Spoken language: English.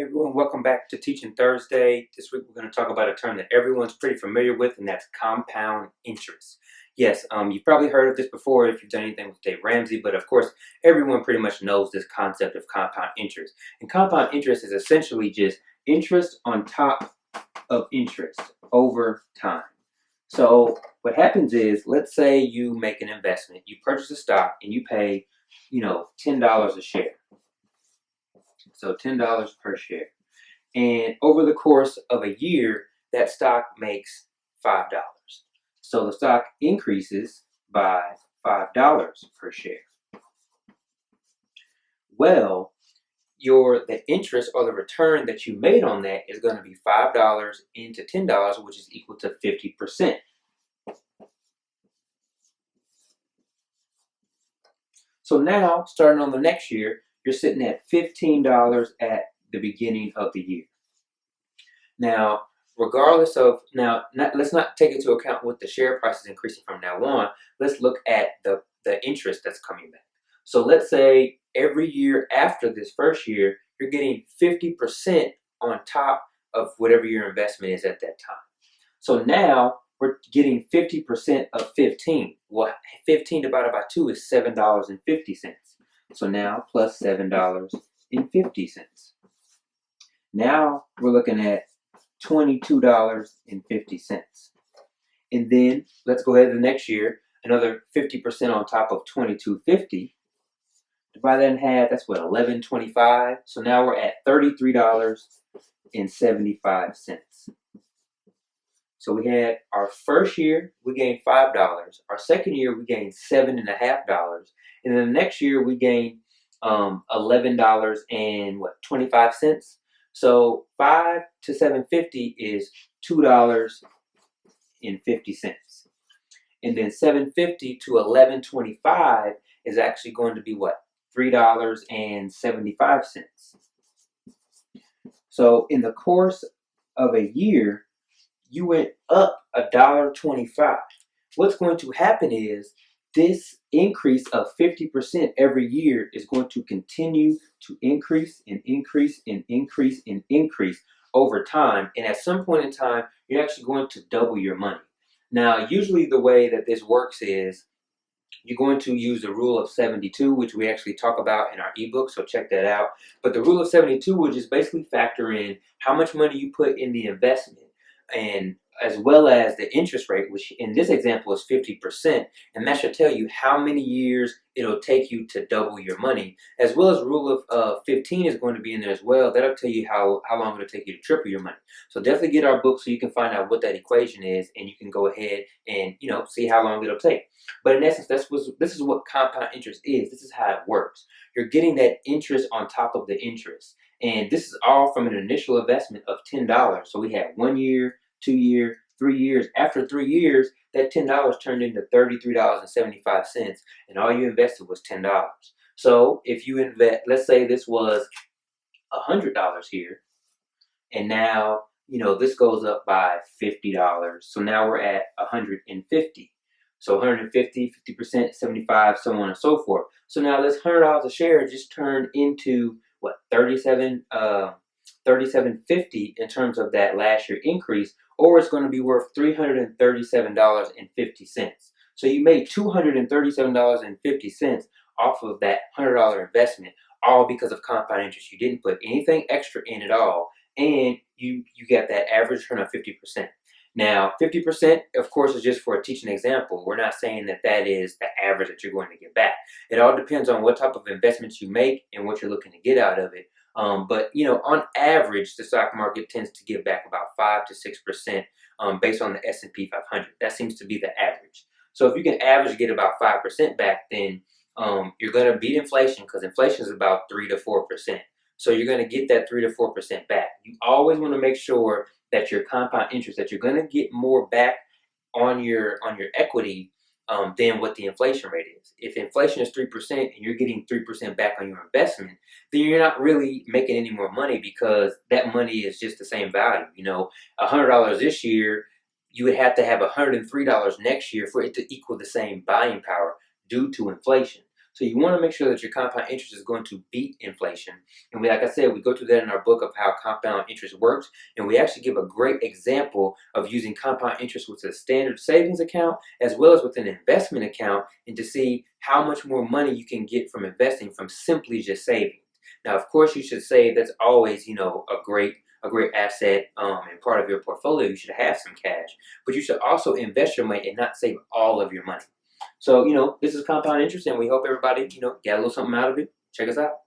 Hey everyone, welcome back to Teaching Thursday. This week we're going to talk about a term that everyone's pretty familiar with, and that's compound interest. Yes, you've probably heard of this before if you've done anything with Dave Ramsey, but of course everyone pretty much knows this concept of compound interest. And compound interest is essentially just interest on top of interest over time. So what happens is, let's say you make an investment, you purchase a stock and you pay, $10 a share. So $10 per share. And over the course of a year, that stock makes $5. So the stock increases by $5 per share. Well, the interest or the return that you made on that is going to be $5 into $10, which is equal to 50%. So now, starting on the next year, you're sitting at $15 at the beginning of the year. Now, let's not take into account what the share price is increasing from now on. Let's look at the interest that's coming back. So let's say every year after this first year, you're getting 50% on top of whatever your investment is at that time. So now we're getting 50% of 15. Well, 15 divided by 2 is $7.50. So now plus $7.50. Now we're looking at $22.50. And then let's go ahead to the next year, another 50% on top of $22.50. Divide that in half, that's what, $11.25. So now we're at $33.75. So we had our first year, we gained $5. Our second year, we gained $7.50. And then the next year, we gained $11.25. So 5 to 750 is $2.50. And then 750 to 1125 is actually going to be what? $3.75. So in the course of a year, you went up $1.25. What's going to happen is this increase of 50% every year is going to continue to increase and increase and increase and increase over time. And at some point in time, you're actually going to double your money. Now, usually the way that this works is you're going to use the rule of 72, which we actually talk about in our ebook, so check that out. But the rule of 72 would just basically factor in how much money you put in the investment, and as well as the interest rate, which in this example is 50%, and that should tell you how many years it'll take you to double your money, as well as rule of 15 is going to be in there as well. That'll tell you how long it'll take you to triple your money. So definitely get our book so you can find out what that equation is, and you can go ahead and see how long it'll take. But in essence, this is what compound interest is. This is how it works. You're getting that interest on top of the interest. And this is all from an initial investment of $10. So we had 1 year, 2 years, 3 years. After 3 years, that $10 turned into $33.75, and all you invested was $10. So if you invest, let's say this was $100 here, and now this goes up by $50. So now we're at $150. So 150, 50%, 75, so on and so forth. So now this $100 a share just turned into what, $37.50 in terms of that last year increase, or it's going to be worth $337.50. So you made $237.50 off of that $100 investment, all because of compound interest. You didn't put anything extra in at all, and you got that average return of 50%. Now, 50%, of course, is just for a teaching example. We're not saying that is the average that you're going to get back. It all depends on what type of investments you make and what you're looking to get out of it. But on average, the stock market tends to give back about 5 to 6% based on the S&P 500. That seems to be the average. So if you can average get about 5% back, then you're going to beat inflation, because inflation is about 3 to 4%. So you're going to get that 3 to 4% back. You always want to make sure that your compound interest, that you're going to get more back on your equity than what the inflation rate is. If inflation is 3% and you're getting 3% back on your investment, then you're not really making any more money, because that money is just the same value. $100 this year, you would have to have $103 next year for it to equal the same buying power due to inflation. So you want to make sure that your compound interest is going to beat inflation. And like I said, we go through that in our book of how compound interest works. And we actually give a great example of using compound interest with a standard savings account as well as with an investment account, and to see how much more money you can get from investing from simply just saving. Now, of course, you should save. That's always, a great asset and part of your portfolio. You should have some cash, but you should also invest your money and not save all of your money. So, this is compound interest, and we hope everybody, got a little something out of it. Check us out.